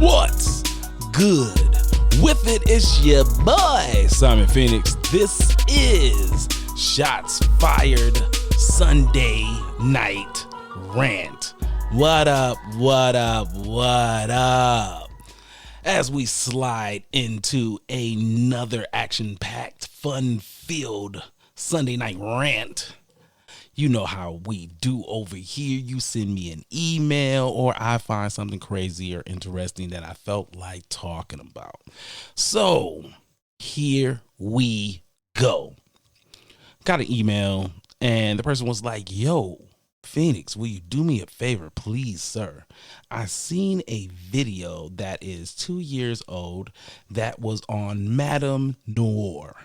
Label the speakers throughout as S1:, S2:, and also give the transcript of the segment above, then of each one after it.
S1: What's good with it? It's your boy, Simon Phoenix. This is Shots Fired Sunday Night Rant. What up, what up, what up? As we slide into another action-packed, fun-filled Sunday night rant. You know how we do over here. You send me an email or I find something crazy or interesting that I felt like talking about. So here we go. Got an email and the person was like, yo, Phoenix, will you do me a favor, please, sir? I seen a video that is 2 years old that was on Madame Noir.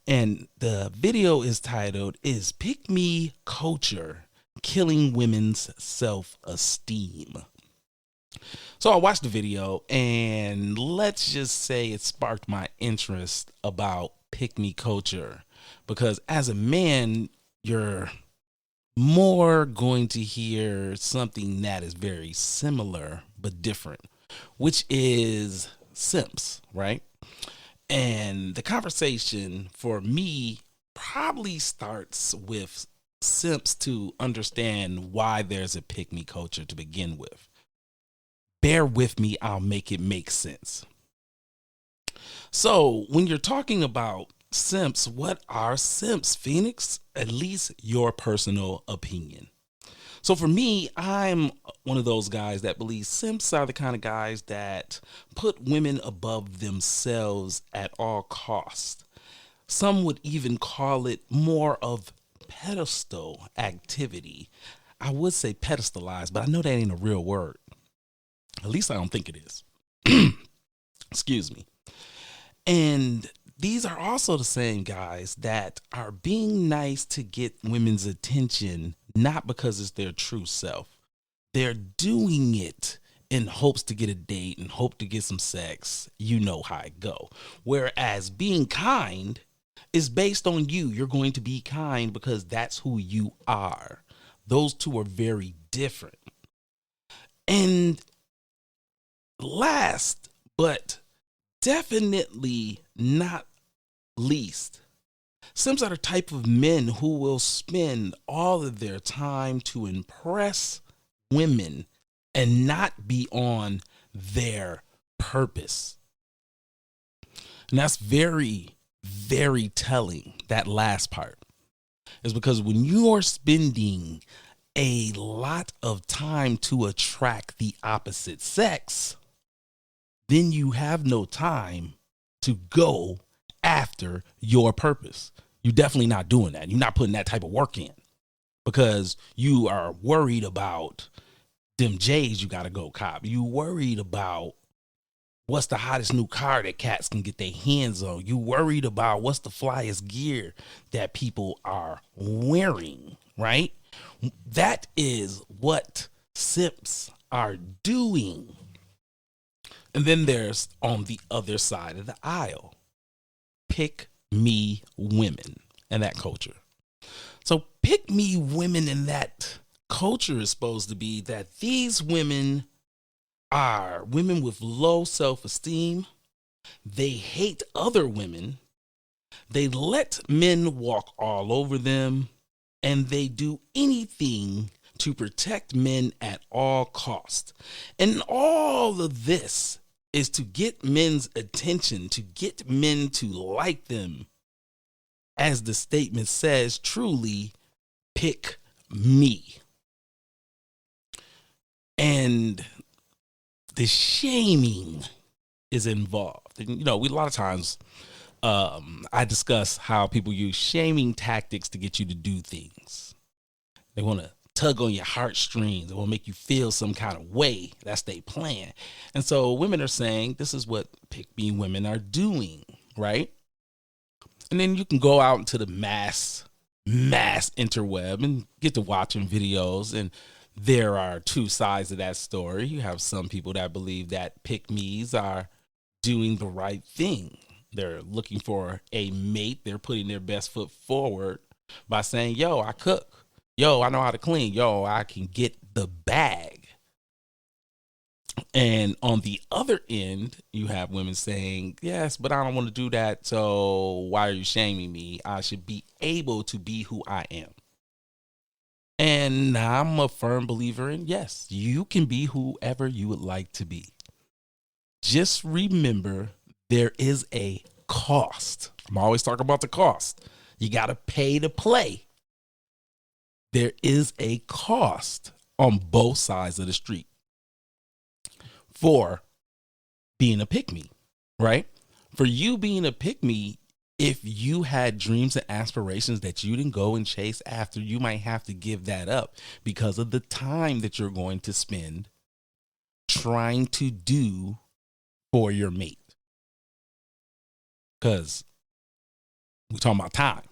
S1: And the video is titled, Is Pick Me Culture Killing Women's Self-Esteem? So I watched the video and let's just say it sparked my interest about pick me culture. Because as a man, you're more going to hear something that is very similar but different, which is simps, right? And the conversation for me probably starts with simps to understand why there's a pick me culture to begin with. Bear with me, I'll make it make sense. So when you're talking about simps, what are simps, Phoenix? At least your personal opinion. So for me, I'm one of those guys that believes simps are the kind of guys that put women above themselves at all costs. Some would even call it more of pedestal activity. I would say pedestalize, but I know that ain't a real word. At least I don't think it is. Excuse me. And these are also the same guys that are being nice to get women's attention, not because it's their true self. They're doing it in hopes to get a date and hope to get some sex. You know how it go. Whereas being kind is based on you. You're going to be kind because that's who you are. Those two are very different. And last, but definitely not least, simps are the type of men who will spend all of their time to impress women and not be on their purpose. And that's very, very telling. That last part is because when you are spending a lot of time to attract the opposite sex, then you have no time to go after your purpose. You're definitely not doing that. You're not putting that type of work in because you are worried about them J's you got to go cop. You worried about what's the hottest new car that cats can get their hands on. You worried about what's the flyest gear that people are wearing, right? That is what simps are doing. And then there's on the other side of the aisle, pick me women and that culture. So pick me women in that culture is supposed to be that these women are women with low self-esteem. They hate other women. They let men walk all over them, and they do anything to protect men at all costs. And all of this is to get men's attention, to get men to like them. As the statement says, truly, pick me. And the shaming is involved. And, we a lot of times I discuss how people use shaming tactics to get you to do things. They want to tug on your heartstrings. They want to make you feel some kind of way. That's their plan. And so women are saying this is what pick me women are doing, right? And then you can go out into the mass interweb and get to watching videos. And there are two sides of that story. You have some people that believe that pick-me's are doing the right thing. They're looking for a mate. They're putting their best foot forward by saying, yo, I cook. Yo, I know how to clean. Yo, I can get the bag. And on the other end, you have women saying, yes, but I don't want to do that. So why are you shaming me? I should be able to be who I am. And I'm a firm believer in, yes, you can be whoever you would like to be. Just remember, there is a cost. I'm always talking about the cost. You got to pay to play. There is a cost on both sides of the street for being a pick-me, right? For you being a pick-me, if you had dreams and aspirations that you didn't go and chase after, you might have to give that up because of the time that you're going to spend trying to do for your mate. Because we're talking about time.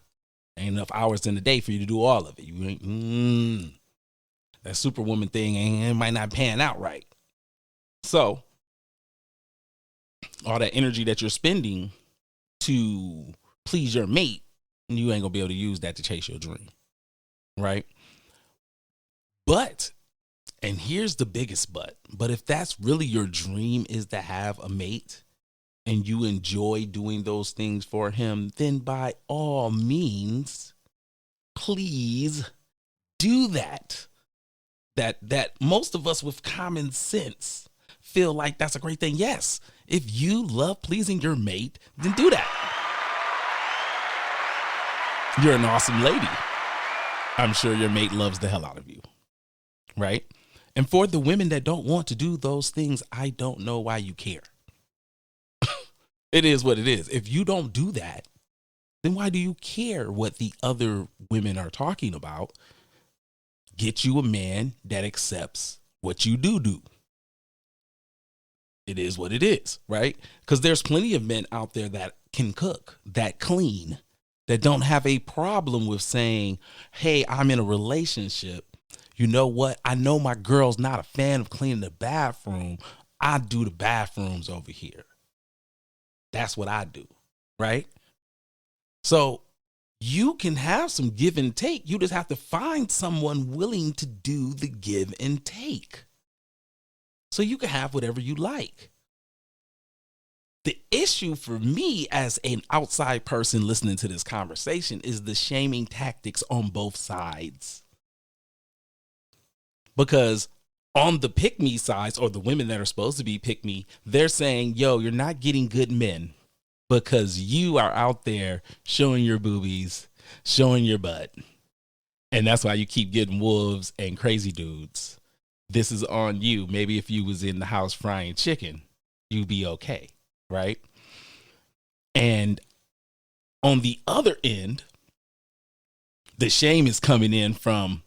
S1: Ain't enough hours in the day for you to do all of it. You ain't, that superwoman thing it might not pan out right. So all that energy that you're spending to please your mate, you ain't gonna be able to use that to chase your dream, right? But, and here's the biggest but if that's really your dream, is to have a mate and you enjoy doing those things for him, then by all means, please do that. That most of us with common sense feel like that's a great thing. Yes, if you love pleasing your mate, then do that. You're an awesome lady. I'm sure your mate loves the hell out of you, right? And for the women that don't want to do those things, I don't know why you care. It is what it is. If you don't do that, then why do you care what the other women are talking about? Get you a man that accepts what you do. It is what it is, right? Because there's plenty of men out there that can cook, that clean, that don't have a problem with saying, hey, I'm in a relationship. You know what? I know my girl's not a fan of cleaning the bathroom. I do the bathrooms over here. That's what I do, right? So you can have some give and take. You just have to find someone willing to do the give and take. So you can have whatever you like. The issue for me as an outside person listening to this conversation is the shaming tactics on both sides. Because on the pick me sides, or the women that are supposed to be pick me, they're saying, yo, you're not getting good men because you are out there showing your boobies, showing your butt. And that's why you keep getting wolves and crazy dudes. This is on you. Maybe if you was in the house frying chicken, you'd be okay, right? And on the other end, the shame is coming in from,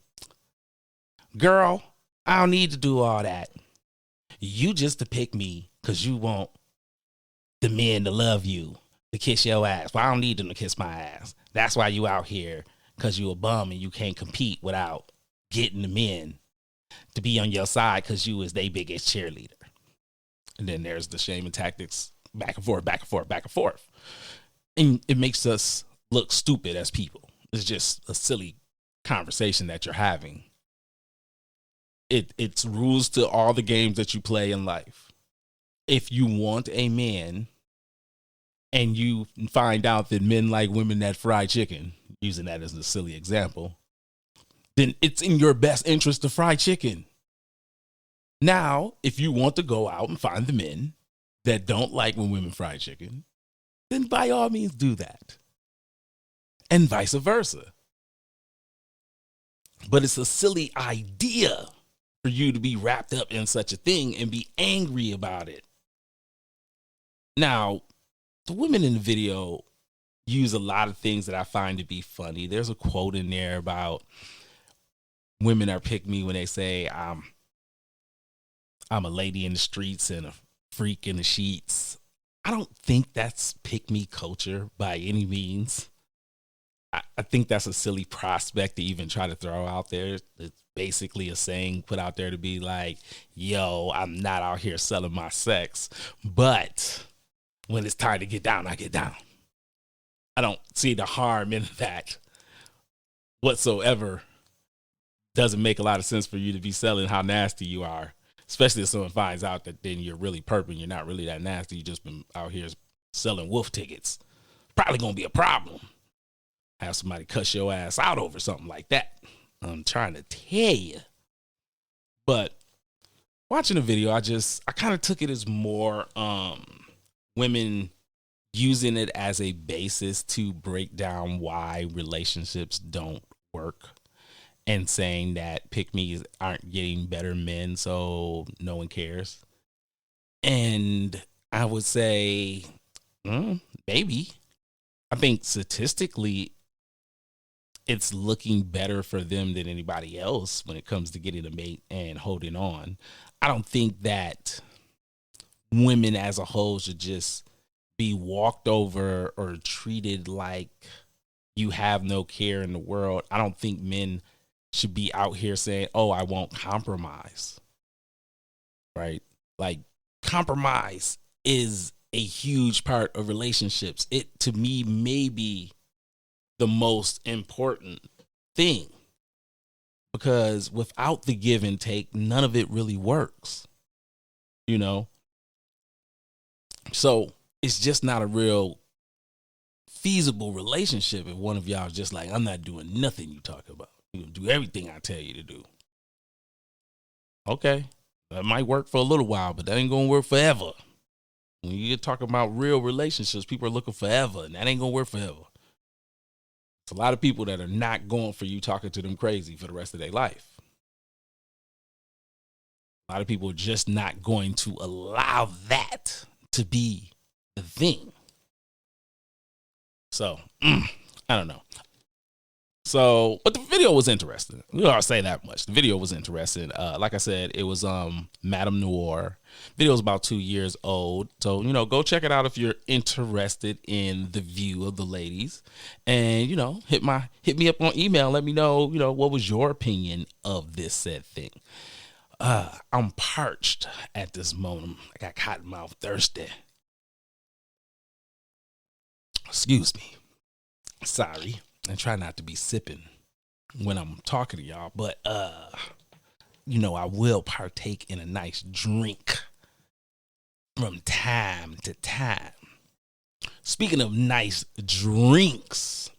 S1: girl, I don't need to do all that. You just to pick me because you want the men to love you, to kiss your ass. Well, I don't need them to kiss my ass. That's why you out here, because you a bum and you can't compete without getting the men to be on your side because you is their biggest cheerleader. And then there's the shaming tactics, back and forth, back and forth, back and forth. And it makes us look stupid as people. It's just a silly conversation that you're having. It's rules to all the games that you play in life. If you want a man and you find out that men like women that fry chicken, using that as a silly example, then it's in your best interest to fry chicken. Now, if you want to go out and find the men that don't like when women fry chicken, then by all means do that. And vice versa. But it's a silly idea for you to be wrapped up in such a thing and be angry about it. Now, the women in the video use a lot of things that I find to be funny. There's a quote in there about women are pick me when they say, I'm a lady in the streets and a freak in the sheets. I don't think that's pick me culture by any means. I think that's a silly prospect to even try to throw out there. It's basically a saying put out there to be like, yo, I'm not out here selling my sex, but when it's time to get down, I get down. I don't see the harm in that whatsoever. Doesn't make a lot of sense for you to be selling how nasty you are. Especially if someone finds out that then you're really perping, you're not really that nasty, you just been out here selling wolf tickets. Probably gonna be a problem. Have somebody cuss your ass out over something like that. I'm trying to tell you. But watching the video, I kind of took it as more women using it as a basis to break down why relationships don't work, and saying that pick-me's aren't getting better men, so no one cares. And I would say, maybe. I think statistically, it's looking better for them than anybody else when it comes to getting a mate and holding on. I don't think that women as a whole should just be walked over or treated like you have no care in the world. I don't think men should be out here saying, oh, I won't compromise. Right? Like, compromise is a huge part of relationships. It, to me, may be the most important thing, because without the give and take, none of it really works, you know? So it's just not a real feasible relationship if one of y'all is just like, I'm not doing nothing you talk about. You do everything I tell you to do. Okay, that might work for a little while, but that ain't gonna work forever. When you get talking about real relationships, people are looking forever, and that ain't gonna work forever. It's a lot of people that are not going for you talking to them crazy for the rest of their life. A lot of people are just not going to allow that to be the thing. So, I don't know. So, but the video was interesting. We ought to say that much. The video was interesting. Like I said, it was Madame Noir. Video is about 2 years old. So, go check it out if you're interested in the view of the ladies. And, hit me up on email. Let me know, what was your opinion of this said thing. I'm parched at this moment. I got cotton mouth thirsty. Excuse me. Sorry. And try not to be sipping when I'm talking to y'all, but I will partake in a nice drink from time to time. Speaking of nice drinks,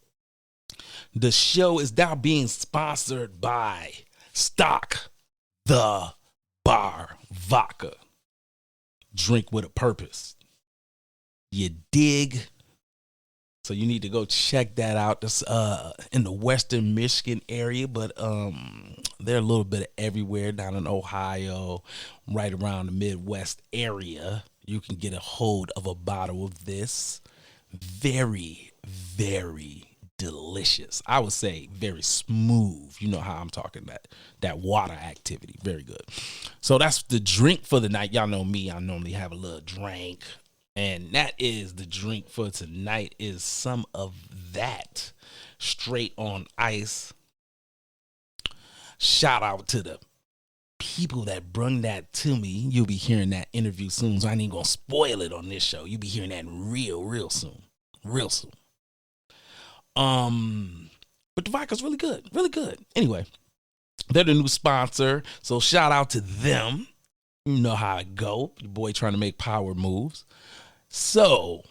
S1: the show is now being sponsored by Stock the Bar Vodka. Drink with a purpose. You dig? So you need to go check that out. That's in the Western Michigan area, but they're a little bit everywhere down in Ohio, right around the Midwest area. You can get a hold of a bottle of this. Very, very delicious. I would say very smooth. You know how I'm talking, that water activity. Very good. So that's the drink for the night. Y'all know me. I normally have a little drink. And that is the drink for tonight, is some of that straight on ice. Shout out to the people that brung that to me. You'll be hearing that interview soon, so I ain't even gonna spoil it on this show. You'll be hearing that real soon. Real soon. But the vodka's really good. Really good. Anyway, they're the new sponsor, so shout out to them. You know how it go. Your boy trying to make power moves. So,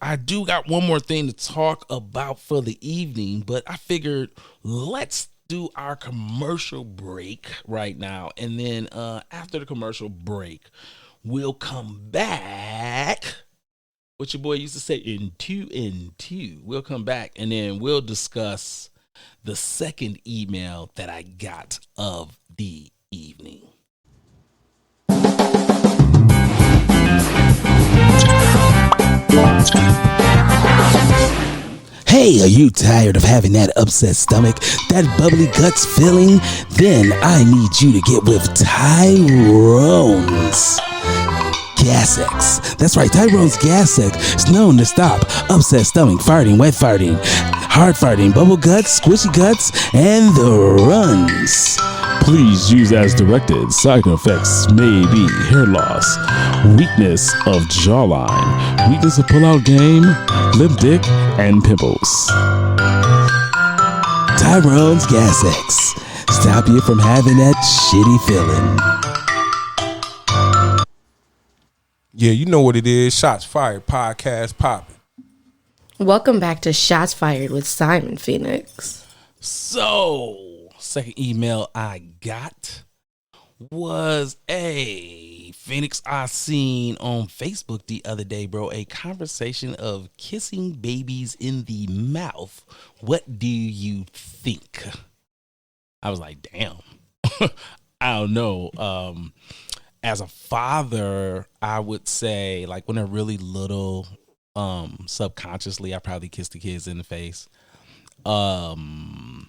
S1: I do got one more thing to talk about for the evening, but I figured let's do our commercial break right now. And then after the commercial break, we'll come back. What your boy used to say, in two and two. We'll come back and then we'll discuss the second email that I got of the evening. Hey, are you tired of having that upset stomach, that bubbly guts feeling? Then I need you to get with Tyrone's Gas X. That's right, Tyrone's Gas X is known to stop upset stomach, farting, wet farting, hard farting, bubble guts, squishy guts, and the runs. Please use as directed. Side effects may be hair loss, weakness of jawline, weakness of pull-out game, lip dick, and pimples. Tyrone's Gas X. Stop you from having that shitty feeling.
S2: Yeah, you know what it is. Shots fired. Podcast popping.
S3: Welcome back to Shots Fired with Simon Phoenix.
S1: So, second email I got was a Phoenix I seen on Facebook the other day, bro. A conversation of kissing babies in the mouth. What do you think? I was like, damn. I don't know. As a father, I would say, like, when they're really little, subconsciously, I probably kiss the kids in the face. When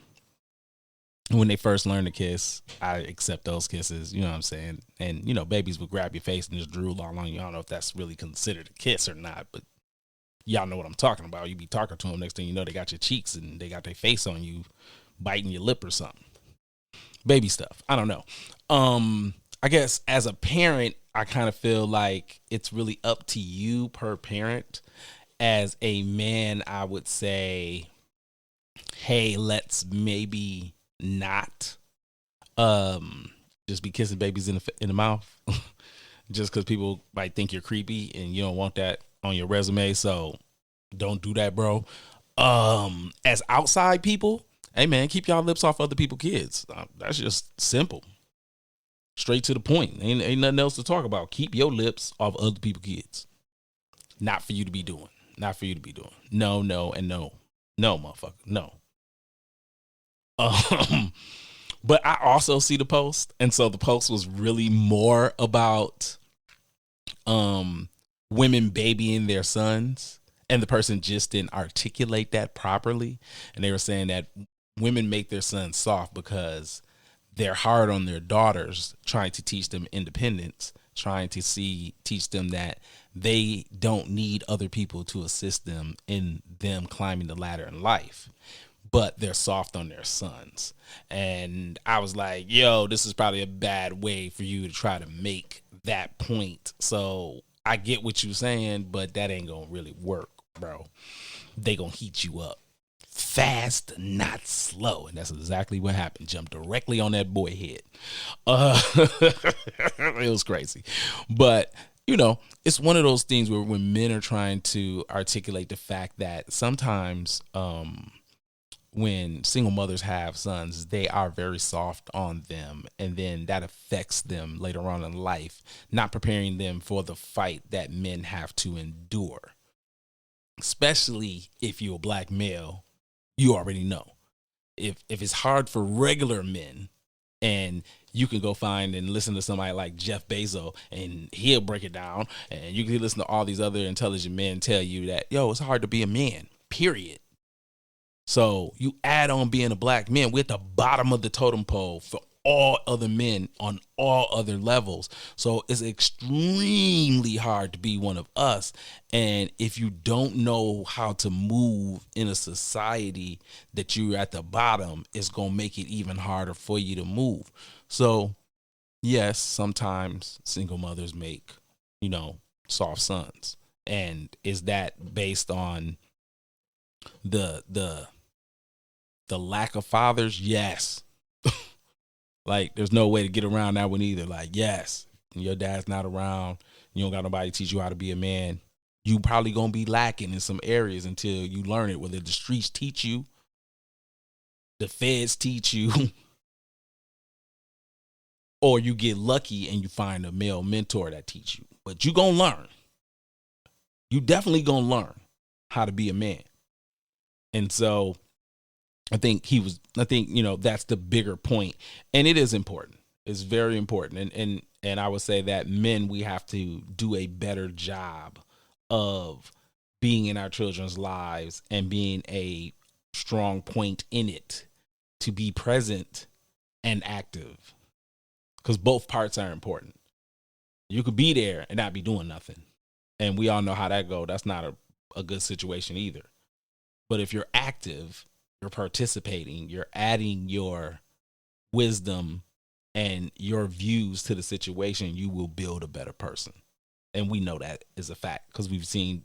S1: they first learn to kiss, I accept those kisses, you know what I'm saying? And, you know, babies would grab your face and just drool all on you. I don't know if that's really considered a kiss or not, but y'all know what I'm talking about. You be talking to them, next thing you know, they got your cheeks and they got their face on you, biting your lip or something. Baby stuff. I don't know. I guess as a parent, I kind of feel like it's really up to you per parent. As a man, I would say, hey, let's maybe not just be kissing babies in the mouth just because people might think you're creepy and you don't want that on your resume. So don't do that, bro. As outside people, hey man, keep y'all lips off other people's kids. That's just simple. Straight to the point. Ain't nothing else to talk about. Keep your lips off other people's kids. Not for you to be doing. Not for you to be doing. No, and no. No, motherfucker. No. But I also see the post, and so the post was really more about women babying their sons, and the person just didn't articulate that properly. And they were saying that women make their sons soft because they're hard on their daughters, trying to teach them independence, trying to teach them that they don't need other people to assist them in them climbing the ladder in life. But they're soft on their sons. And I was like, yo, this is probably a bad way for you to try to make that point. So I get what you're saying, but that ain't gonna really work, bro. They gonna heat you up fast, not slow. And that's exactly what happened. Jumped directly on that boy head. It was crazy. But you know, it's one of those things where when men are trying to articulate the fact that sometimes when single mothers have sons, they are very soft on them, and then that affects them later on in life, not preparing them for the fight that men have to endure. Especially if you're a black male, you already know. If it's hard for regular men, and you can go find and listen to somebody like Jeff Bezos, and he'll break it down, and you can listen to all these other intelligent men tell you that, yo, it's hard to be a man, period. So you add on being a black man, we're at the bottom of the totem pole for all other men on all other levels. So it's extremely hard to be one of us. And if you don't know how to move in a society that you're at the bottom, it's going to make it even harder for you to move. So yes, sometimes single mothers make, you know, soft sons. And is that based on the lack of fathers? Yes. Like, there's no way to get around that one either. Like, yes, your dad's not around, you don't got nobody to teach you how to be a man, you probably gonna be lacking in some areas until you learn it, whether the streets teach you, the feds teach you, or you get lucky and you find a male mentor that teach you. But you gonna learn. You definitely gonna learn how to be a man. And so I think, you know, that's the bigger point. And it is important. It's very important. And I would say that men, we have to do a better job of being in our children's lives and being a strong point in it, to be present and active, because both parts are important. You could be there and not be doing nothing. And we all know how that goes. That's not a good situation either. But if you're active, you're participating, you're adding your wisdom and your views to the situation, you will build a better person. And we know that is a fact, because we've seen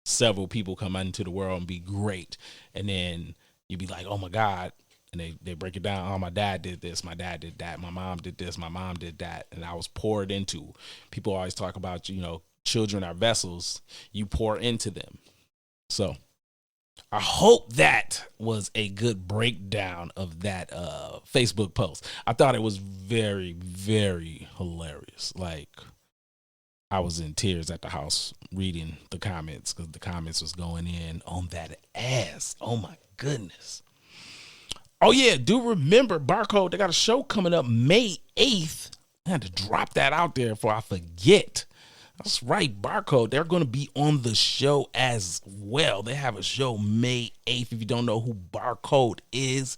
S1: several people come into the world and be great. And then you be like, oh my God. And they break it down. Oh, my dad did this. My dad did that. My mom did this. My mom did that. And I was poured into. People always talk about, you know, children are vessels, you pour into them. So I hope that was a good breakdown of that Facebook post. I thought it was very, very hilarious. Like, I was in tears at the house reading the comments because the comments was going in on that ass. Oh my goodness. Oh yeah, do remember Barcode, they got a show coming up May 8th. I had to drop that out there before I forget. That's right, Barcode. They're going to be on the show as well. They have a show May 8th. If you don't know who Barcode is,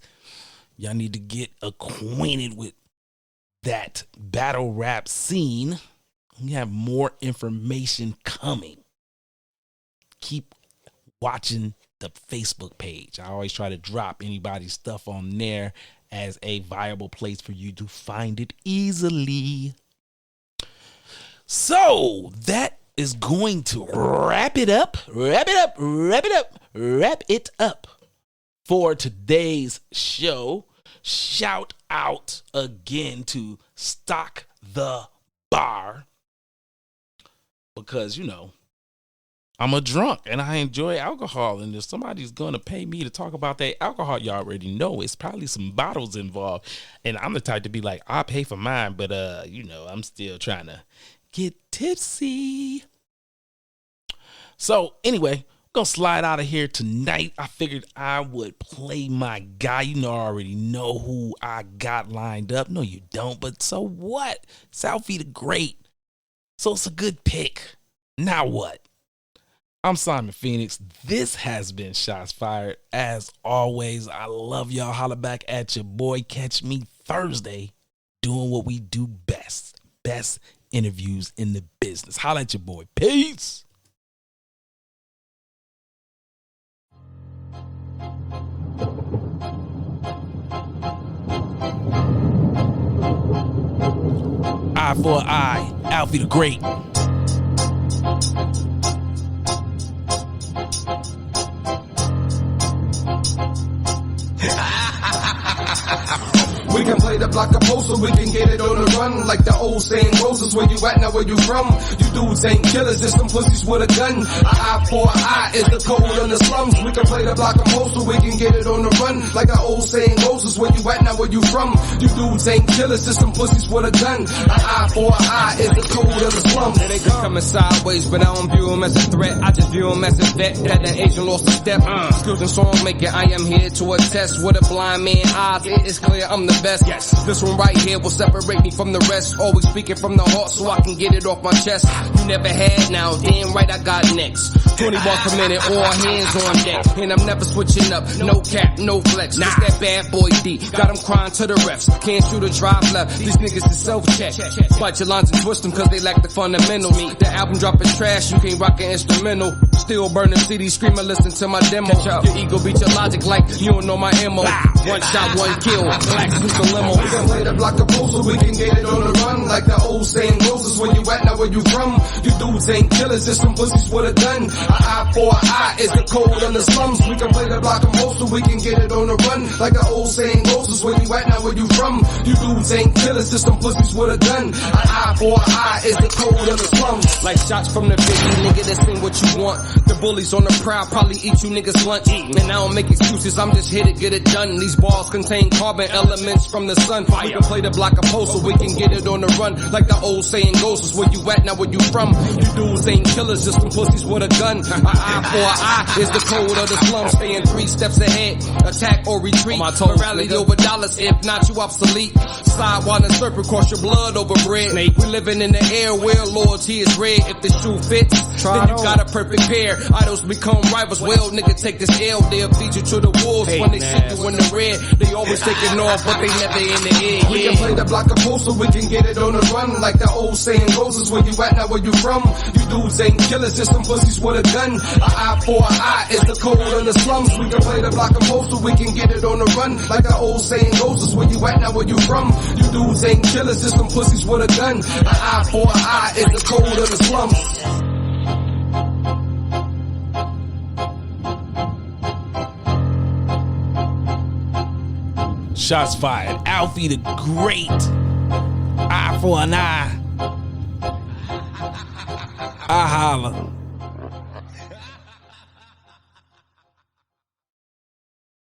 S1: y'all need to get acquainted with that battle rap scene. We have more information coming. Keep watching the Facebook page. I always try to drop anybody's stuff on there as a viable place for you to find it easily. So that is going to wrap it up for today's show. Shout out again to Stock the Bar, because, you know, I'm a drunk and I enjoy alcohol. And if somebody's going to pay me to talk about that alcohol, you already know it's probably some bottles involved. And I'm the type to be like, I'll pay for mine, but, I'm still trying to get tipsy. So anyway, I'm going to slide out of here tonight. I figured I would play my guy. You know, I already know who I got lined up. No, you don't, but so what? Southie the Great. So it's a good pick. Now what? I'm Simon Phoenix. This has been Shots Fired. As always, I love y'all. Holla back at your boy. Catch me Thursday doing what we do best. Best interviews in the business. Holla at your boy. Peace. Eye for an eye. Alfie the Great.
S4: We can play the block of poster, we can get it on the run. Like the old saying goes, is where you at, not where you from. You dudes ain't killers, just some pussies with a gun. An eye for an eye is the code in the slums. We can play the block of poster, we can get it on the run. Like the old saying goes, is where you at, not where you from. You dudes ain't killers, just some pussies with a gun. An eye for an eye is the code of the slums.
S5: They keep coming sideways, but I don't view them as a threat. I just view them as a vet that the Asian lost a step. Skills and song making, I am here to attest. With a blind man eyes, it is clear I'm the best. Yes, this one right here will separate me from the rest. Always speaking from the heart so I can get it off my chest. You never had, now damn right I got next. 20 bars per minute, all hands on deck. And I'm never switching up, no cap, no flex. It's that bad boy D, got them crying to the refs. Can't shoot or drive left, these niggas is self-check. Bite your lines and twist them cause they lack the fundamentals. The album dropping trash, you can't rock an instrumental. Still burning CDs, screaming, listen to my demo. Your ego beat your logic like you don't know my MO. One shot, one kill, black super limo.
S4: We can play the block of poster, we can get it on the run. Like the old saying goes, is where you at, not where you from. You dudes ain't killers, just some pussies with a gun. An eye for an eye is the code in the slums. We can play the block of poster, we can get it on the run. Like the old saying goes, is where you at, not where you from. You dudes ain't killers, just some pussies with a gun. An eye for an eye is the code in the slums.
S5: Like shots from the 50, nigga, this ain't what you want. The bullies on the prowl probably eat you niggas lunch. And I don't make excuses, I'm just here to get it done. These balls contain carbon elements from the sun. We can play the block of post so we can get it on the run. Like the old saying goes, is where you at, not where you from. You dudes ain't killers, just some pussies with a gun. An eye for an eye is the code of the slum. Staying 3 steps ahead, attack or retreat. Rally over dollars, if not you obsolete. Sidewind and serpent, cross your blood over bread. We living in the air where loyalty is red. If the shoe fits, then you got a perfect pair. Idols become rivals. Well, nigga, take this L. They'll feed you to the wolves when they see you in the red. They always taking off, but they never in the air.
S4: We can play the block of poster, we can get it on the run. Like the old saying goes, is where you at, not where you from. You dudes ain't killers, just some pussies with a gun. An eye for an eye is the code in the slums. We can play the block of poster, we can get it on the run. Like the old saying goes, is where you at, not where you from. You dudes ain't killers, just some pussies with a gun. An eye for an eye is the code of the slums.
S1: Shots fired. Alfie the Great. Eye for an eye. Eye Holla.